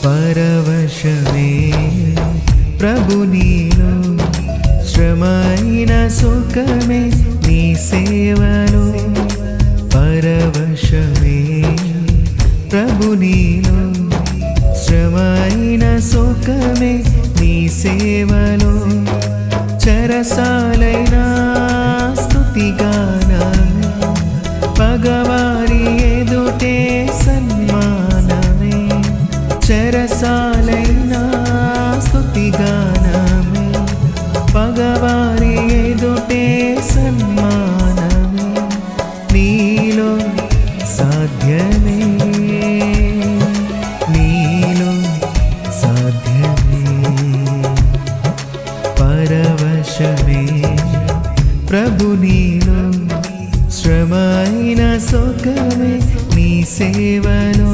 పరవశమే ప్రభు నీలో, శ్రమైన సుఖమే నీ సేవలో. పరవశమే ప్రభు నీలో, శ్రమైన సుఖమే నీ సేవలో. చెరసాలైన స్తుతిగానమే, పగవారి ఎదుటే సన్మానమే. చెరసాలైన స్తుతిగానమే, పగవారి ఎదుటే సన్మానమే. నీలో సాధ్యమే, నీలో సాధ్యమే. పరవశమే ప్రభు నీలో, శ్రమైన సుఖమే నీ సేవలో.